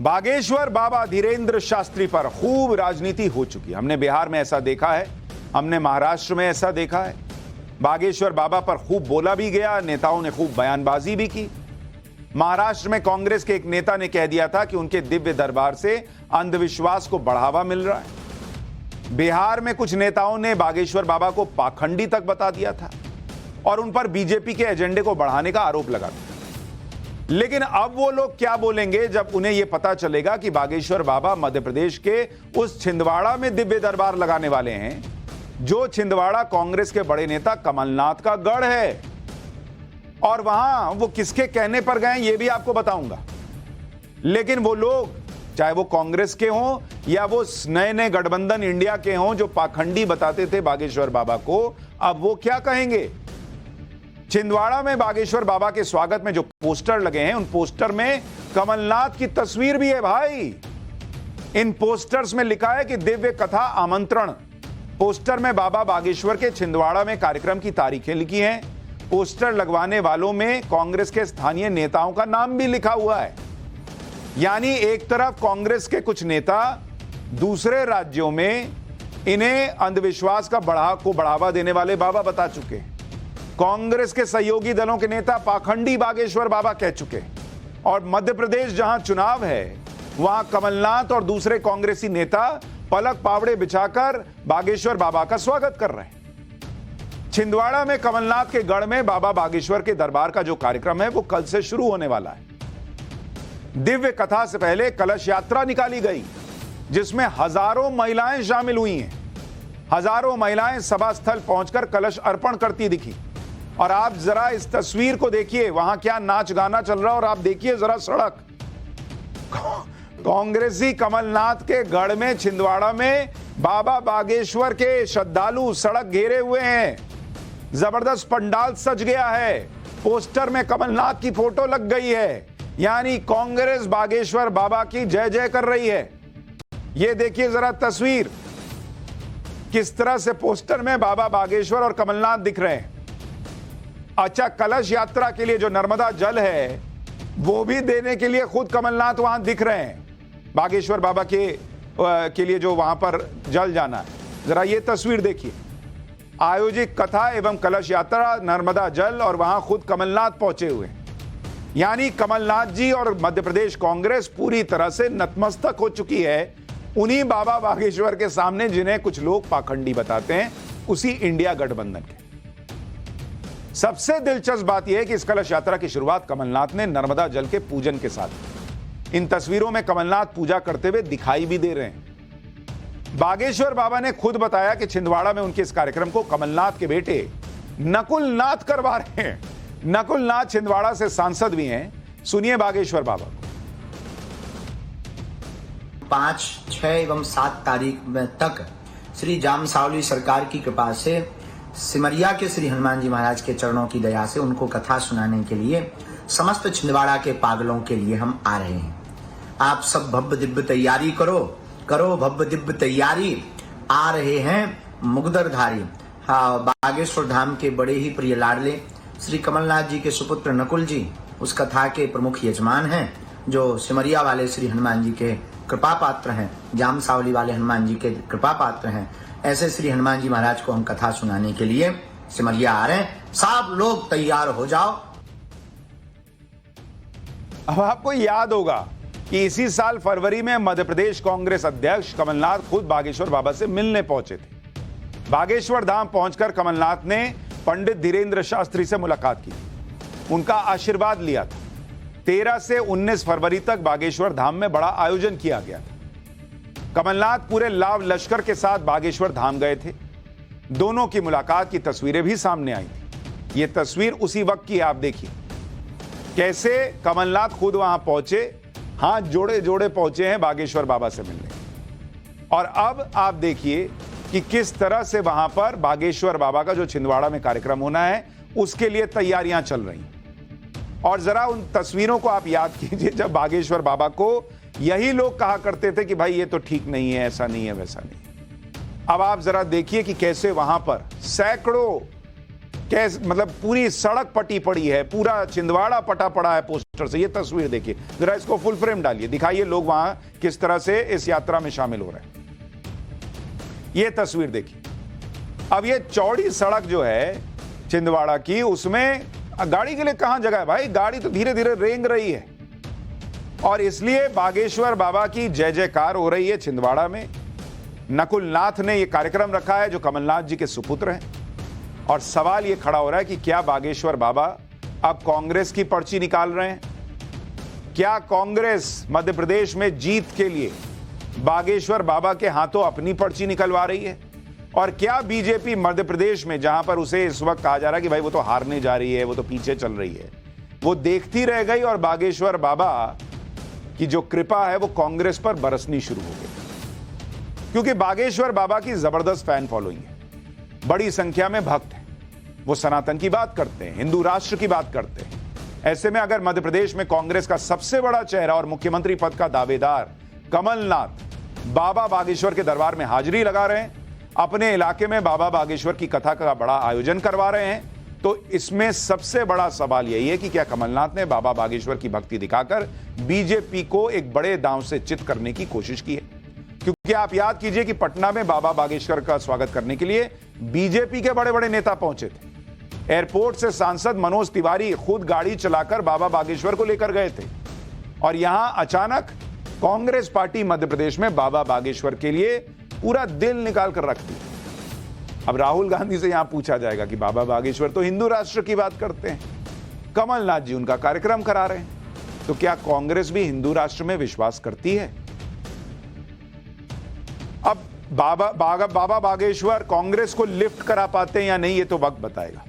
बागेश्वर बाबा धीरेन्द्र शास्त्री पर खूब राजनीति हो चुकी है। हमने बिहार में ऐसा देखा है, हमने महाराष्ट्र में ऐसा देखा है। बागेश्वर बाबा पर खूब बोला भी गया, नेताओं ने खूब बयानबाजी भी की। महाराष्ट्र में कांग्रेस के एक नेता ने कह दिया था कि उनके दिव्य दरबार से अंधविश्वास को बढ़ावा मिल रहा है। बिहार में कुछ नेताओं ने बागेश्वर बाबा को पाखंडी तक बता दिया था और उन पर बीजेपी के एजेंडे को बढ़ाने का आरोप लगा था। लेकिन अब वो लोग क्या बोलेंगे जब उन्हें यह पता चलेगा कि बागेश्वर बाबा मध्य प्रदेश के उस छिंदवाड़ा में दिव्य दरबार लगाने वाले हैं, जो छिंदवाड़ा कांग्रेस के बड़े नेता कमलनाथ का गढ़ है। और वहां वो किसके कहने पर गए ये भी आपको बताऊंगा। लेकिन वो लोग, चाहे वो कांग्रेस के हों या वो नए नए गठबंधन इंडिया के हों जो पाखंडी बताते थे बागेश्वर बाबा को, अब वो क्या कहेंगे। छिंदवाड़ा में बागेश्वर बाबा के स्वागत में जो पोस्टर लगे हैं, उन पोस्टर में कमलनाथ की तस्वीर भी है भाई। इन पोस्टर्स में लिखा है कि दिव्य कथा आमंत्रण। पोस्टर में बाबा बागेश्वर के छिंदवाड़ा में कार्यक्रम की तारीखें लिखी हैं। पोस्टर लगवाने वालों में कांग्रेस के स्थानीय नेताओं का नाम भी लिखा हुआ है। यानी एक तरफ कांग्रेस के कुछ नेता दूसरे राज्यों में इन्हें अंधविश्वास का बढ़ावा देने वाले बाबा बता चुके हैं। कांग्रेस के सहयोगी दलों के नेता पाखंडी बागेश्वर बाबा कह चुके। और मध्य प्रदेश जहां चुनाव है, वहां कमलनाथ और दूसरे कांग्रेसी नेता पलक पावड़े बिछाकर बागेश्वर बाबा का स्वागत कर रहे हैं। छिंदवाड़ा में कमलनाथ के गढ़ में बाबा बागेश्वर के दरबार का जो कार्यक्रम है वो कल से शुरू होने वाला है। दिव्य कथा से पहले कलश यात्रा निकाली गई, जिसमें हजारों महिलाएं शामिल हुई हैं। हजारों महिलाएं सभा स्थल पहुंचकर कलश अर्पण करती दिखी। और आप जरा इस तस्वीर को देखिए, वहां क्या नाच गाना चल रहा है। और आप देखिए जरा सड़क, कांग्रेसी कमलनाथ के गढ़ में छिंदवाड़ा में बाबा बागेश्वर के श्रद्धालु सड़क घेरे हुए हैं। जबरदस्त पंडाल सज गया है। पोस्टर में कमलनाथ की फोटो लग गई है। यानी कांग्रेस बागेश्वर बाबा की जय जय कर रही है। यह देखिए जरा तस्वीर, किस तरह से पोस्टर में बाबा बागेश्वर और कमलनाथ दिख रहे हैं। अच्छा, कलश यात्रा के लिए जो नर्मदा जल है वो भी देने के लिए खुद कमलनाथ वहां दिख रहे हैं। बागेश्वर बाबा के लिए जो वहां पर जल जाना है, जरा ये तस्वीर देखिए। आयोजित कथा एवं कलश यात्रा, नर्मदा जल, और वहां खुद कमलनाथ पहुंचे हुए। यानी कमलनाथ जी और मध्य प्रदेश कांग्रेस पूरी तरह से नतमस्तक हो चुकी है उन्हीं बाबा बागेश्वर के सामने, जिन्हें कुछ लोग पाखंडी बताते हैं, उसी इंडिया गठबंधन के। सबसे दिलचस्प बात यह है कि इस कलश यात्रा की शुरुआत कमलनाथ ने नर्मदा जल के पूजन के साथ। इन तस्वीरों में कमलनाथ पूजा करते हुए दिखाई भी दे रहे हैं। बागेश्वर बाबा ने खुद बताया कि छिंदवाड़ा में उनके इस कार्यक्रम को कमलनाथ के बेटे नकुल नाथ करवा रहे हैं। नकुल नाथ छिंदवाड़ा से सांसद भी हैं। सुनिए बागेश्वर बाबा को। 5, 6 एवं 7 तारीख तक श्री जामसावली सरकार की कृपा से सिमरिया के श्री हनुमान जी महाराज के चरणों की दया से उनको कथा सुनाने के लिए समस्त छिंदवाड़ा के पागलों के लिए हम आ रहे हैं। आप सब भव्य दिव्य तैयारी करो भव्य दिव्य तैयारी। आ रहे हैं मुगदरधारी, हाँ, बागेश्वर धाम के बड़े ही प्रिय लाडले श्री कमलनाथ जी के सुपुत्र नकुल जी उस कथा के प्रमुख यजमान हैं, जो सिमरिया वाले श्री हनुमान जी के कृपा पात्र हैं, जामसावली वाले हनुमान जी के कृपा पात्र हैं। ऐसे श्री हनुमान जी महाराज को हम कथा सुनाने के लिए सिमरिया आ रहे हैं। सब लोग तैयार हो जाओ। अब आपको याद होगा कि इसी साल फरवरी में मध्य प्रदेश कांग्रेस अध्यक्ष कमलनाथ खुद बागेश्वर बाबा से मिलने पहुंचे थे। बागेश्वर धाम पहुंचकर कमलनाथ ने पंडित धीरेन्द्र शास्त्री से मुलाकात की, उनका आशीर्वाद लिया था। 13 से 19 फरवरी तक बागेश्वर धाम में बड़ा आयोजन किया गया था। कमलनाथ पूरे लाव लश्कर के साथ बागेश्वर धाम गए थे। दोनों की मुलाकात की तस्वीरें भी सामने आई थी। यह तस्वीर उसी वक्त की, आप देखिए कैसे कमलनाथ खुद वहां पहुंचे, हाथ जोड़े जोड़े पहुंचे हैं बागेश्वर बाबा से मिलने। और अब आप देखिए कि किस तरह से वहां पर बागेश्वर बाबा का जो छिंदवाड़ा में कार्यक्रम होना है उसके लिए तैयारियां चल रही हैं। और जरा उन तस्वीरों को आप याद कीजिए जब बागेश्वर बाबा को यही लोग कहा करते थे कि भाई ये तो ठीक नहीं है, ऐसा नहीं है, वैसा नहीं। अब आप जरा देखिए कि कैसे वहां पर सैकड़ों कैसे, मतलब पूरी सड़क पटी पड़ी है, पूरा छिंदवाड़ा पटा पड़ा है पोस्टर से। ये तस्वीर देखिए जरा, इसको फुल फ्रेम डालिए, दिखाइए लोग वहां किस तरह से इस यात्रा में शामिल हो रहे हैं। ये तस्वीर देखिए। अब ये चौड़ी सड़क जो है छिंदवाड़ा की, उसमें गाड़ी के लिए कहां जगह है भाई? गाड़ी तो धीरे धीरे रेंग रही है और इसलिए बागेश्वर बाबा की जय जयकार हो रही है छिंदवाड़ा में। नकुल नाथ ने यह कार्यक्रम रखा है जो कमलनाथ जी के सुपुत्र हैं, और सवाल यह खड़ा हो रहा है कि क्या बागेश्वर बाबा अब कांग्रेस की पर्ची निकाल रहे हैं? क्या कांग्रेस मध्य प्रदेश में जीत के लिए बागेश्वर बाबा के हाथों अपनी पर्ची निकलवा रही है? और क्या बीजेपी मध्य प्रदेश में, जहां पर उसे इस वक्त कहा जा रहा है कि भाई वो तो हारने जा रही है, वो तो पीछे चल रही है, वो देखती रह गई और बागेश्वर बाबा की जो कृपा है वो कांग्रेस पर बरसनी शुरू हो गई? क्योंकि बागेश्वर बाबा की जबरदस्त फैन फॉलोइंग है, बड़ी संख्या में भक्त हैं, वो सनातन की बात करते हैं, हिंदू राष्ट्र की बात करते हैं। ऐसे में अगर मध्य प्रदेश में कांग्रेस का सबसे बड़ा चेहरा और मुख्यमंत्री पद का दावेदार कमलनाथ बाबा बागेश्वर के दरबार में हाजिरी लगा रहे हैं, अपने इलाके में बाबा बागेश्वर की कथा का बड़ा आयोजन करवा रहे हैं, तो इसमें सबसे बड़ा सवाल यही है कि क्या कमलनाथ ने बाबा बागेश्वर की भक्ति दिखाकर बीजेपी को एक बड़े दांव से चित करने की कोशिश की है? क्योंकि आप याद कीजिए कि पटना में बाबा बागेश्वर का स्वागत करने के लिए बीजेपी के बड़े बड़े नेता पहुंचे थे। एयरपोर्ट से सांसद मनोज तिवारी खुद गाड़ी चलाकर बाबा बागेश्वर को लेकर गए थे, और यहां अचानक कांग्रेस पार्टी मध्य प्रदेश में बाबा बागेश्वर के लिए पूरा दिल निकाल कर रखती है। अब राहुल गांधी से यहां पूछा जाएगा कि बाबा बागेश्वर तो हिंदू राष्ट्र की बात करते हैं, कमलनाथ जी उनका कार्यक्रम करा रहे हैं, तो क्या कांग्रेस भी हिंदू राष्ट्र में विश्वास करती है? अब बाबा बागेश्वर कांग्रेस को लिफ्ट करा पाते हैं या नहीं, ये तो वक्त बताएगा।